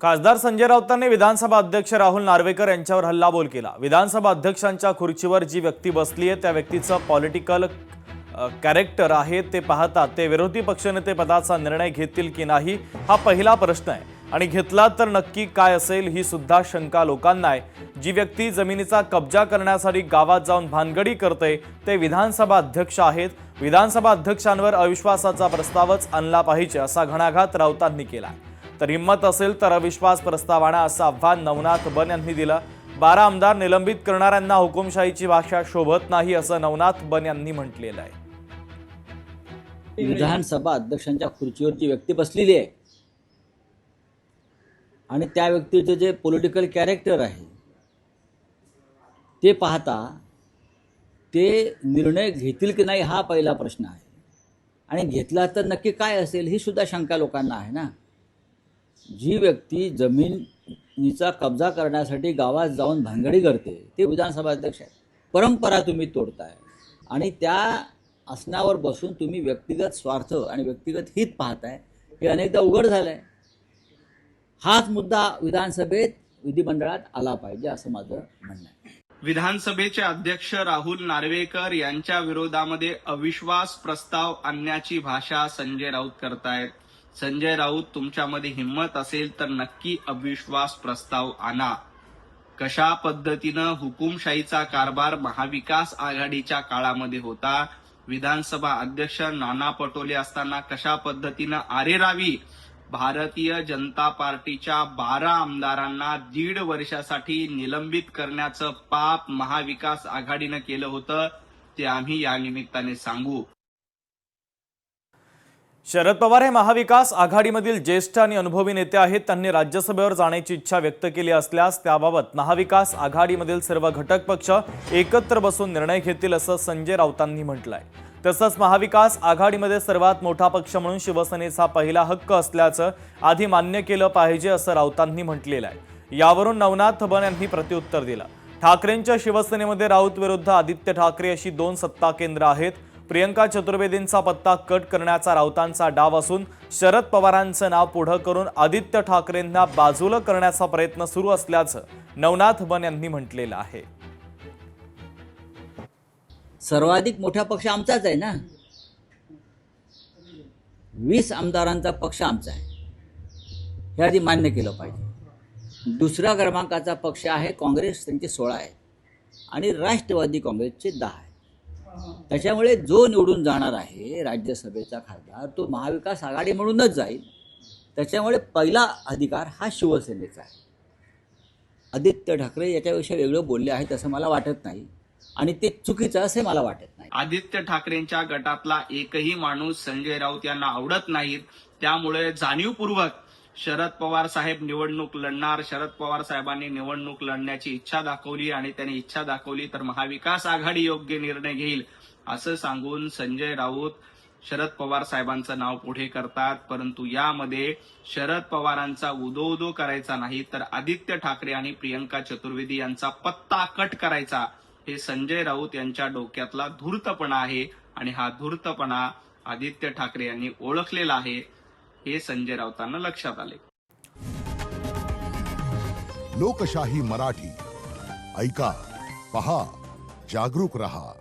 खासदार संजय राऊतांनी विधानसभा अध्यक्ष राहुल नार्वेकर यांच्यावर हल्लाबोल केला। विधानसभा अध्यक्षांच्या खुर्चीवर जी व्यक्ती बसली आहे त्या व्यक्तीचं पॉलिटिकल कॅरेक्टर आहे ते पाहता ते विरोधी पक्षनेते पदाचा निर्णय घेतील की नाही हा पहिला प्रश्न आहे आणि घेतला तर नक्की काय असेल ही सुद्धा शंका लोकांना आहे। जी व्यक्ती जमिनीचा कब्जा करण्यासाठी गावात जाऊन भानगडी करते ते विधानसभा अध्यक्ष आहेत। विधानसभा अध्यक्षांवर अविश्वासाचा प्रस्तावच आणला पाहिजे असा घणाघात राऊतांनी केला। तर हिम्मत असेल तर अविश्वास प्रस्ताव आणा असं आव्हान नवनाथ बन यांनी दिलं। 12 आमदार निलंबित करणाऱ्यांना हुकुमशाहीची भाषा शोभत नाही असं नवनाथ बन यांनी म्हटलेलं आहे। विधानसभा अध्यक्षांच्या खुर्चीवर जी व्यक्ती बसलेली आहे आणि त्या व्यक्तीचे जे पॉलिटिकल कॅरेक्टर आहे ते पाहता ते निर्णय घेतील की नाही हा पहिला प्रश्न आहे आणि घेतला तर नक्की काय असेल ही सुद्धा शंका लोकांना आहे ना। जी व्यक्ती जमिनीचा कब्जा करण्यासाठी गावात जाऊन भानगडी करते ते विधानसभा अध्यक्ष आहेत। परंपरा तुम्ही तोडताय आणि त्या आसनावर बसून तुम्ही व्यक्तिगत स्वार्थ आणि व्यक्तिगत हित पाहताय हे अनेकदा उघड झालंय। हाच मुद्दा विधानसभेत विधिमंडळात आला पाहिजे असं माझं म्हणणं आहे। विधानसभेचे अध्यक्ष राहुल नार्वेकर यांच्या विरोधामध्ये अविश्वास प्रस्ताव आणण्याची भाषा संजय राऊत करतायत। संजय राऊत, तुमच्यामध्ये हिम्मत असेल तर नक्की अविश्वास प्रस्ताव आणा। कशा पद्धतीनं हुकुमशाहीचा कारभार महाविकास आघाडीच्या काळामध्ये होता, विधानसभा अध्यक्ष नाना पटोले असताना कशा पद्धतीनं आरेरावी भारतीय जनता पार्टीच्या 12 आमदारांना 1.5 वर्षासाठी निलंबित करण्याचं पाप महाविकास आघाडीनं केलं होतं ते आम्ही या निमित्ताने सांगू। शरद पवार हे महाविकास आघाडीमधील ज्येष्ठ आणि अनुभवी नेते आहेत। त्यांनी राज्यसभेवर जाण्याची इच्छा व्यक्त केली असल्यास त्याबाबत महाविकास आघाडीमधील सर्व घटक पक्ष एकत्र बसून निर्णय घेतील असं संजय राऊतांनी म्हटलंय। तसंच महाविकास आघाडीमध्ये सर्वात मोठा पक्ष म्हणून शिवसेनेचा पहिला हक्क असल्याचं आधी मान्य केलं पाहिजे असं राऊतांनी म्हटलेलं आहे। यावरून नवनाथ बन यांनी प्रत्युत्तर दिलं। ठाकरेंच्या शिवसेनेमध्ये राऊत विरुद्ध आदित्य ठाकरे अशी 2 सत्ता केंद्र आहेत। प्रियंका चतुर्वेदींचा पत्ता कट करण्याचा राऊतांचा डाव असून शरद पवारांचं नाव पुढे करून आदित्य ठाकरेंना बाजूला करण्याचा प्रयत्न सुरू असल्याचं नवनाथ बन यांनी म्हटलेलं आहे। सर्वाधिक मोठा पक्ष आमचाच आहे ना, 20 आमदारांचा पक्ष आमचा आहे हे आधी मान्य केलं पाहिजे। दुसऱ्या क्रमांकाचा पक्ष आहे काँग्रेस, त्यांचे 16 आहे आणि राष्ट्रवादी काँग्रेसचे 10 आहे। त्याच्यामुळे जो निवडून जाणार आहे राज्यसभेचा खासदार तो महाविकास आघाडी म्हणूनच जाईल। त्याच्यामुळे पहिला अधिकार हा शिवसेनेचा आहे। आदित्य ठाकरे याच्याविषयी वेगळं बोलले आहेत असं मला वाटत नाही आणि ते चुकीचं असे मला वाटत नाही। आदित्य ठाकरेंच्या गटातला एकही माणूस संजय राऊत यांना आवडत नाहीत, त्यामुळे जाणीवपूर्वक शरद पवार साहेब निवडणूक लढणार, शरद पवार साहेबांनी निवडणूक लढण्याची इच्छा दाखवली आणि त्यांनी इच्छा दाखवली तर महाविकास आघाडी योग्य निर्णय घेईल असं सांगून संजय राऊत शरद पवार साहेबांचं नाव पुढे करतात। परंतु यामध्ये शरद पवारांचा उदो करायचा नाही तर आदित्य ठाकरे आणि प्रियंका चतुर्वेदी यांचा पत्ता कट करायचा हे संजय राऊत यांच्या डोक्यातला धूर्तपणा आहे आणि हा धूर्तपणा आदित्य ठाकरे यांनी ओळखलेला आहे हे संजय राऊतांना लक्षात आले। लोकशाही मराठी ऐका, पहा, जागरूक रहा।